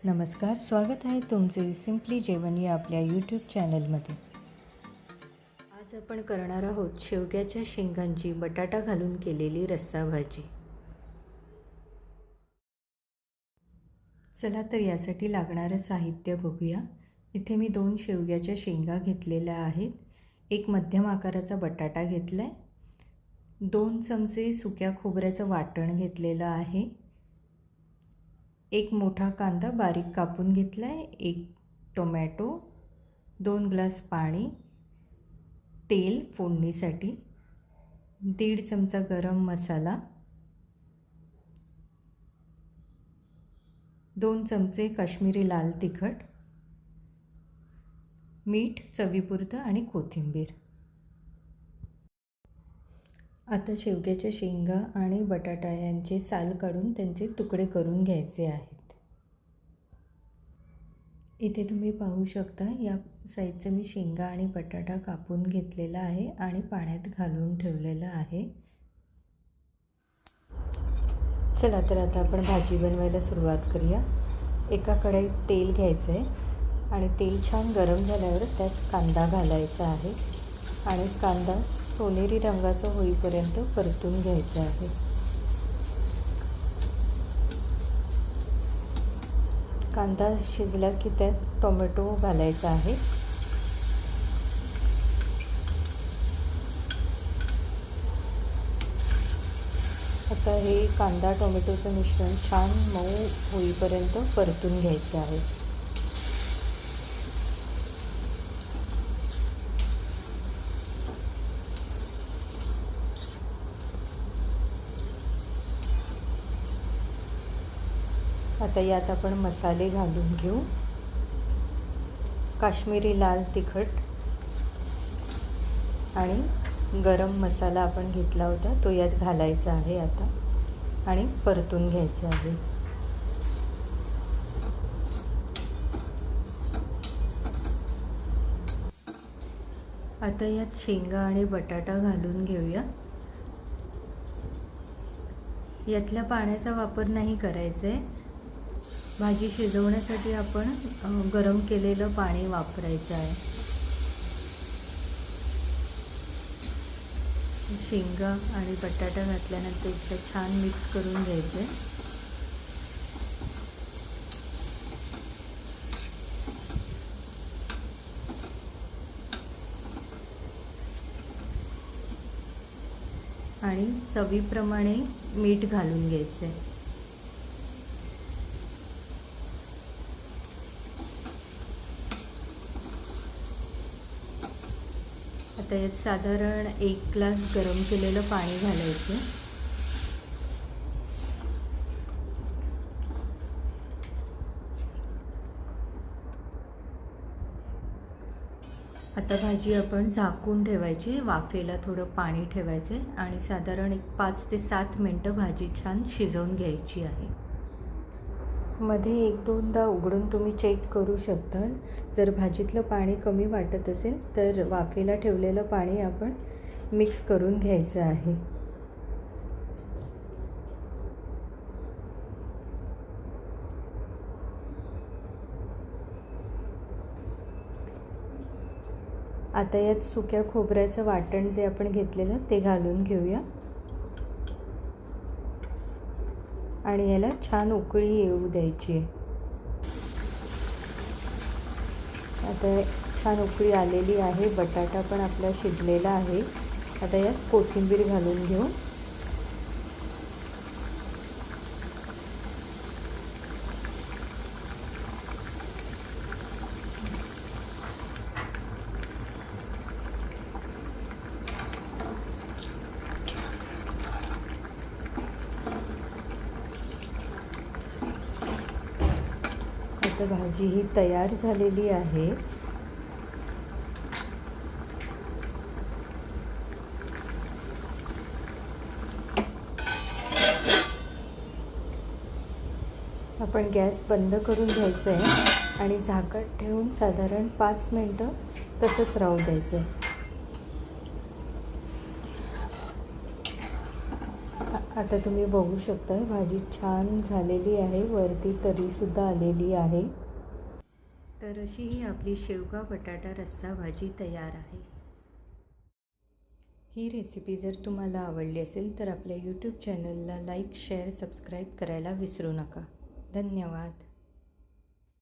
नमस्कार, स्वागत आहे तुमचे सिम्पली जेवण या आपल्या यूट्यूब चॅनलमध्ये। आज आपण करणार आहोत शेवग्याच्या शेंगांची बटाटा घालून केलेली रस्सा भाजी। चला तर यासाठी लागणारं साहित्य बघूया। इथे मी 2 शेवग्याच्या शेंगा घेतलेल्या आहेत, एक मध्यम आकाराचा बटाटा घेतलाय, 2 चमचे सुक्या खोबऱ्याचं वाटण घेतलेलं आहे, एक मोठा कांदा बारीक कापून घेतलाय, एक टोमॅटो, 2 ग्लास पाणी, तेल फोडणीसाठी, 1.5 चमचा गरम मसाला, 2 चमचे काश्मीरी लाल तिखट, मीठ चवीपुरतं आणि कोथिंबीर। आता शेवग्याच्या शेंगा आणि बटाटा यांचे साल काढून त्यांचे तुकडे करून घ्यायचे आहेत। इथे तुम्ही पाहू शकता या साईजचं मी शेंगा आणि बटाटा कापून घेतलेला आहे आणि पाण्यात घालून ठेवलेला आहे। चला तर आता आपण भाजी बनवायला सुरुवात करूया। एका कढईत तेल घ्यायचं आहे आणि तेल छान गरम झाल्यावर त्यात कांदा घालायचा आहे आणि कांदा सोनेरी रंगाचा होईपर्यंत परतून घ्यायचा आहे। कांदा शिजला की त्यात टोमॅटो घालायचा आहे। आता हे कांदा टोमॅटोचं मिश्रण छान मऊ होईपर्यंत परतून घ्यायचं आहे। आता यात आपण मसाले घालून घेऊ। काश्मीरी लाल तिखट आणि गरम मसाला आपण घेतला होता तो यात घालायचा आहे आता आणि परतून घ्यायचा आहे। आता यात शेंगा आणि बटाटा घालून घेऊया। यातल्या पाण्याचा वापर नाही करायचा आहे, भाजी शिजवण्यासाठी आपण गरम केलेलं पाणी वापरायचं आहे। शेंगा आणि बटाटा घातल्यानंतर ते छान मिक्स करून घ्यायचे। आणि चवीप्रमाणे मीठ घालून घ्यायचे। आता यात साधारण 1 ग्लास गरम केलेलं पाणी घालायचं। आता भाजी आपण झाकून ठेवायची, वाफेला थोडं पाणी ठेवायचे आणि साधारण 5 ते 7 मिनिटं भाजी छान शिजवून घ्यायची आहे। मध्ये 1-2दा उघडून तुम्ही चेक करू शकता। जर भाजीतलं पाणी कमी वाटत असेल तर वाफेला ठेवलेलं पाणी आपण मिक्स करून घ्यायचं आहे। आता यात सुक्या खोबऱ्याचं वाटण जे आपण घेतलेलं ते घालून घेऊया आणि याला छान उकळी येऊ द्यायची आहे। आता छान उकळी आलेली आहे, बटाटा पण आपला शिजलेला आहे। आता यात कोथिंबीर घालून घेऊ। आता भाजी ही तयार झालेली आहे। आपण गॅस बंद करून घ्यायचा आहे आणि झाकण ठेवून साधारण 5 मिनिटं तसंच राहू द्यायचं आहे। आता तुम्ही बघू शकता भाजी छान झालेली आहे, वरती तरीसुद्धा आलेली आहे। तर अशी ही आपली शेवगा बटाटा रस्सा भाजी तयार आहे। ही रेसिपी जर तुम्हाला आवडली असेल तर आपल्या यूट्यूब चॅनलला लाईक, शेअर, सबस्क्राईब करायला विसरू नका। धन्यवाद।